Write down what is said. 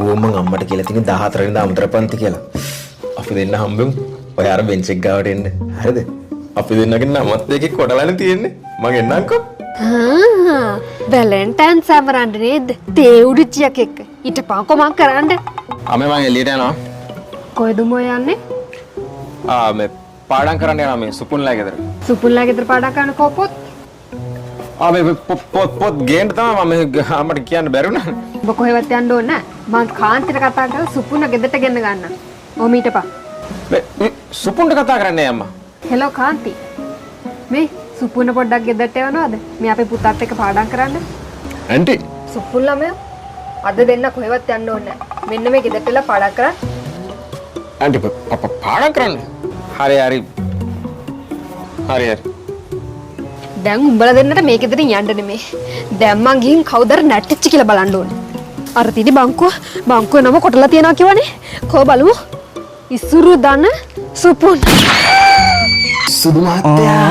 මම අම්මට කියලා තියෙන 14 වෙනිදා අමතර පන්ති කියලා. අපි දෙන්න හම්බෙමු. ඔය අර බෙන්ච් එක ගාවට එන්න. හරිද? අපි දෙන්නගේ නමත් එකේ කොටලානේ තියෙන්නේ. මම එන්නම්කෝ. වැලන්ටයින් සමරන්න නේද? තේ උඩුච්චියක් එක්ක. හිටපන්කෝ මං කරන්න. අම්මේ මං එළියට යනවා. කොහෙද මො යන්නේ? මේ පාඩම් කරන්න යනවා මේ සුපුන්ලා ගෙදර. සුපුන්ලා ගෙදර පාඩම් කරන කොපොත්? මේ පොත් ගේන්න තමයි මම අම්මට කියන්න බැරි වුණා. ඔබ කොහෙවත් යන්න ඕනේ නැහැ. මං කාන්තිට කතා කරලා සුපුන්න ගෙදරට ගෙන්න ගන්නම්. ඔහොම හිටපන්. මේ සුපුන්ට කතා කරන්නේ අම්මා. හෙලෝ කාන්ති. මේ සුපුන්න පොඩ්ඩක් ගෙදරට යවනවද? මේ අපේ පුතාත් එක්ක පාඩම් කරන්න. ඇන්ටි සුපුන් ළමයා අද දෙන්න කොහෙවත් යන්න ඕනේ නැහැ. මෙන්න මේ ගෙදරට එලා පාඩම් කරන්න. ඇන්ටි පාඩම් කරන්න. හරි. දැන් උඹලා දෙන්නට මේ ගෙදරින් යන්න නෙමේ. දැන් මං ගිහින් කවුදර නැට්ටිච්ච කියලා බලන්න ඕනේ. අර තිනි බංකුව නම කොටලා තියනවා කියවනේ. කෝ බලමු. ඉසුරු දන සුපුන්. සුදු මහත්තයා.